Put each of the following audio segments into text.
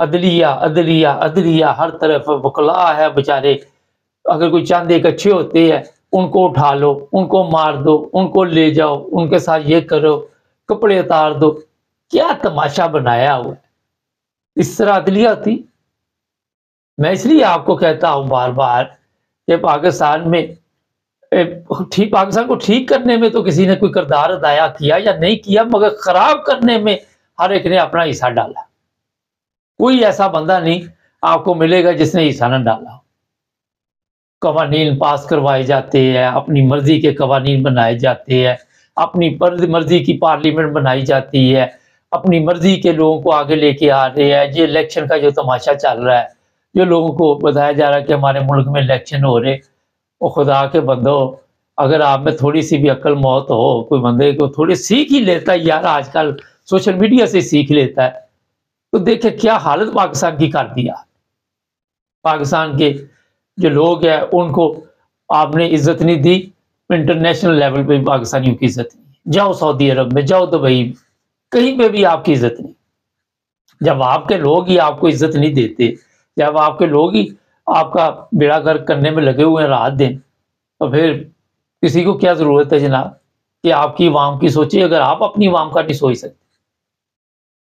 عدلیہ عدلیہ عدلیہ، ہر طرف وکلا ہے بیچارے، اگر کوئی چاند ایک اچھے ہوتے ہیں ان کو اٹھا لو، ان کو مار دو، ان کو لے جاؤ، ان کے ساتھ یہ کرو، کپڑے اتار دو. کیا تماشا بنایا ہوا ہے. اس طرح عدلیہ ہوتی. میں اس لیے آپ کو کہتا ہوں بار بار کہ پاکستان میں پاکستان کو ٹھیک کرنے میں تو کسی نے کوئی کردار ادا کیا یا نہیں کیا، مگر خراب کرنے میں ہر ایک نے اپنا حصہ ڈالا. کوئی ایسا بندہ نہیں آپ کو ملے گا جس نے حصہ نہ ڈالا. قوانین پاس کروائے جاتے ہیں، اپنی مرضی کے قوانین بنائے جاتے ہیں، اپنی مرضی کی پارلیمنٹ بنائی جاتی ہے، اپنی مرضی کے لوگوں کو آگے لے کے آ رہے ہیں. یہ الیکشن کا جو تماشا چل رہا ہے، جو لوگوں کو بتایا جا رہا ہے کہ ہمارے ملک میں الیکشن ہو رہے، وہ خدا کے بندو، اگر آپ میں تھوڑی سی بھی عقل موت ہو، کوئی بندے کو تھوڑی سیکھ ہی لیتا ہے یار، آج کل سوشل میڈیا سے سیکھ لیتا ہے، تو دیکھیں کیا حالت پاکستان کی کر دیا. پاکستان کے جو لوگ ہیں ان کو آپ نے عزت نہیں دی، انٹرنیشنل لیول پہ پاکستانیوں کی عزت نہیں. جاؤ سعودی عرب میں، جاؤ دبئی میں، کہیں پہ بھی آپ کی عزت نہیں. جب آپ کے لوگ ہی آپ کو عزت نہیں دیتے، جب آپ کے لوگ ہی آپ کا بیڑا گرک کرنے میں لگے ہوئے ہیں رات دن، تو پھر کسی کو کیا ضرورت ہے جناب کہ آپ کی عوام کی سوچے، اگر آپ اپنی عوام کا نہیں سوچ سکتے.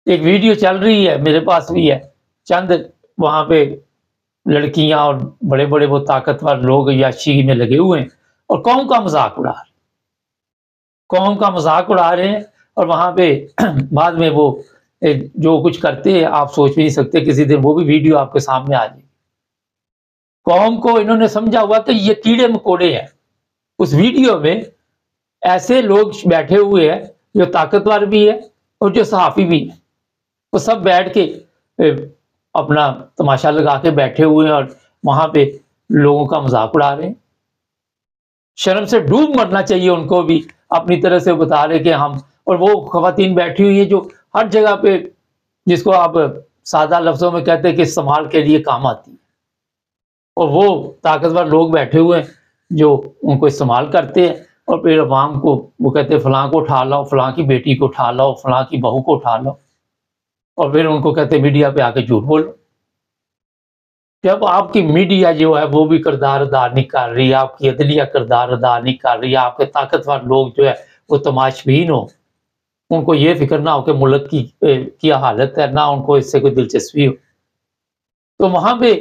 ایک ویڈیو چل رہی ہے، میرے پاس بھی ہے، چند وہاں پہ لڑکیاں اور بڑے بڑے وہ طاقتور لوگ یاشی میں لگے ہوئے ہیں اور قوم کا مذاق اڑا رہے ہیں، قوم کا مذاق اڑا رہے ہیں. اور وہاں پہ بعد میں وہ جو کچھ کرتے ہیں آپ سوچ بھی نہیں سکتے، کسی دن وہ بھی ویڈیو آپ کے سامنے آ جائے. قوم کو انہوں نے سمجھا ہوا کہ یہ کیڑے مکوڑے ہیں. اس ویڈیو میں ایسے لوگ بیٹھے ہوئے ہیں جو طاقتور بھی ہے اور جو صحافی بھی ہے، وہ سب بیٹھ کے اپنا تماشا لگا کے بیٹھے ہوئے ہیں اور وہاں پہ لوگوں کا مذاق اڑا رہے ہیں. شرم سے ڈوب مرنا چاہیے ان کو بھی، اپنی طرح سے بتا رہے کہ ہم، اور وہ خواتین بیٹھی ہوئی ہیں جو ہر جگہ پہ، جس کو آپ سادہ لفظوں میں کہتے ہیں کہ استعمال کے لیے کام آتی ہے، اور وہ طاقتور لوگ بیٹھے ہوئے ہیں جو ان کو استعمال کرتے ہیں. اور پھر عوام کو وہ کہتے ہیں فلاں کو اٹھا لاؤ، فلاں کی بیٹی کو اٹھا لاؤ، فلاں کی بہو کو اٹھا لاؤ، اور پھر ان کو کہتے ہیں میڈیا پہ آ کے جھوٹ بولو. جب آپ کی میڈیا جو ہے وہ بھی کردار ادا نہیں کر رہی، آپ کی عدلیہ کردار ادا نہیں کر رہی، آپ کے طاقتور لوگ جو ہے وہ تماشبین ہو، ان کو یہ فکر نہ ہو کہ ملک کی کیا حالت ہے، نہ ان کو اس سے کوئی دلچسپی ہو، تو وہاں پہ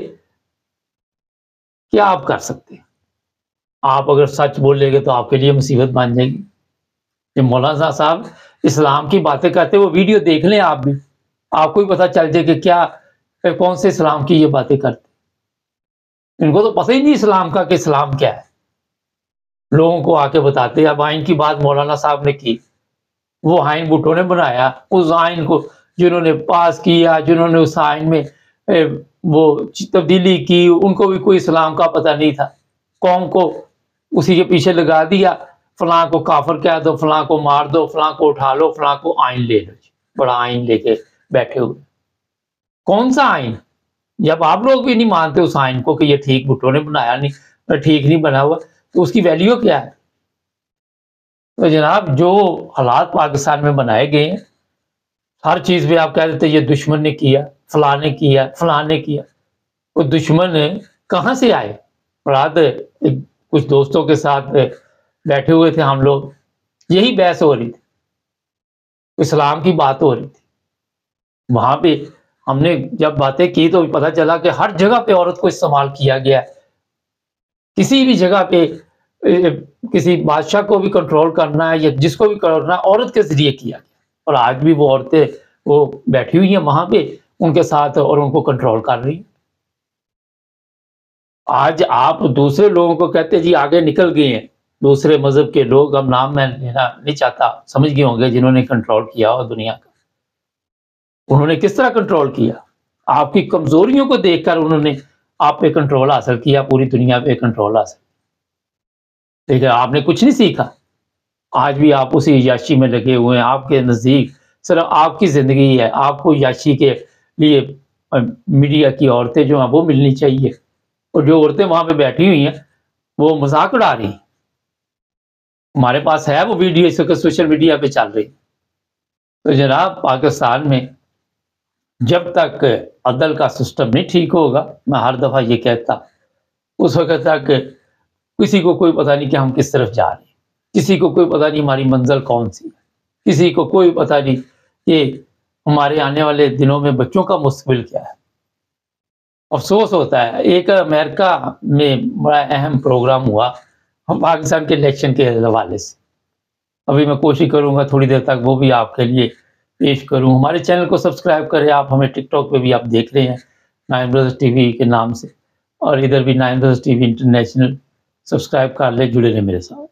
کیا آپ کر سکتے ہیں؟ آپ اگر سچ بولیں گے تو آپ کے لیے مصیبت بن جائے گی. یہ مولانا صاحب اسلام کی باتیں کرتے، وہ ویڈیو دیکھ لیں آپ بھی، آپ کو بھی پتہ چل جائے کہ کیا کون سے اسلام کی یہ باتیں کرتے. ان کو تو پتہ ہی نہیں اسلام کا کہ اسلام کیا ہے. لوگوں کو آ کے بتاتے. اب آئین کی بات مولانا صاحب نے کی، وہ آئین بھٹو نے بنایا، اس آئین کو جنہوں نے پاس کیا، جنہوں نے اس آئین میں وہ تبدیلی کی، ان کو بھی کوئی اسلام کا پتہ نہیں تھا. قوم کو اسی کے پیچھے لگا دیا، فلاں کو کافر کہہ دو، فلاں کو مار دو، فلاں کو اٹھا لو، فلاں کو آئین لے لو. بڑا آئین لے کے بیٹھے ہوئے. کون سا آئین؟ جب آپ لوگ بھی نہیں مانتے اس آئین کو کہ یہ ٹھیک بھٹو نے بنایا، نہیں ٹھیک نہیں بنا ہوا، تو اس کی ویلیو کیا ہے؟ تو جناب جو حالات پاکستان میں بنائے گئے ہیں، ہر چیز پہ آپ کہہ دیتے یہ دشمن نے کیا، فلاں نے کیا، فلاں نے کیا. وہ دشمن کہاں سے آئے؟ رات کچھ دوستوں کے ساتھ بیٹھے ہوئے تھے ہم لوگ، یہی بحث ہو رہی تھی، اسلام کی بات ہو رہی تھی. وہاں پہ ہم نے جب باتیں کی تو پتہ چلا کہ ہر جگہ پہ عورت کو استعمال کیا گیا ہے. کسی بھی جگہ پہ کسی بادشاہ کو بھی کنٹرول کرنا ہے یا جس کو بھی کرنا ہے، عورت کے ذریعے کیا گیا. اور آج بھی وہ عورتیں وہ بیٹھی ہوئی ہیں وہاں پہ ان کے ساتھ اور ان کو کنٹرول کر رہی ہیں. آج آپ دوسرے لوگوں کو کہتے جی آگے نکل گئے ہیں، دوسرے مذہب کے لوگ، اب نام میں لینا نہیں چاہتا، سمجھ گئے ہوں گے جنہوں نے کنٹرول کیا ہو دنیا کا. انہوں نے کس طرح کنٹرول کیا؟ آپ کی کمزوریوں کو دیکھ کر انہوں نے آپ پہ کنٹرول حاصل کیا، پوری دنیا پہ کنٹرول حاصل. لیکن آپ نے کچھ نہیں سیکھا. آج بھی آپ اسی یاشی میں لگے ہوئے ہیں. آپ کے نزدیک صرف آپ کی زندگی ہے، آپ کو یاشی کے لیے میڈیا کی عورتیں جو ہیں وہ ملنی چاہیے، اور جو عورتیں وہاں پہ بیٹھی ہوئی ہیں وہ مذاق اڑا رہی ہیں. ہمارے پاس ہے وہ ویڈیو اس وقت سوشل میڈیا پہ چل رہی. تو جناب پاکستان میں جب تک عدل کا سسٹم نہیں ٹھیک ہوگا، میں ہر دفعہ یہ کہتا، اس وقت تک کسی کو کوئی پتہ نہیں کہ ہم کس طرف جا رہے ہیں، کسی کو کوئی پتہ نہیں ہماری منزل کون سی ہے، کسی کو کوئی پتہ نہیں کہ ہمارے آنے والے دنوں میں بچوں کا مستقبل کیا ہے۔ افسوس ہوتا ہے، ایک امریکہ میں بڑا اہم پروگرام ہوا پاکستان کے الیکشن کے حوالے سے، ابھی میں کوشش کروں گا تھوڑی دیر تک وہ بھی آپ کے لیے پیش کروں۔ ہمارے چینل کو سبسکرائب کریں، آپ ہمیں ٹک ٹاک پہ بھی آپ دیکھ رہے ہیں نائن بردرز ٹی وی کے نام سے، اور ادھر بھی nine brothers T V international, subscribe کر لیں، جڑے رہیں میرے ساتھ۔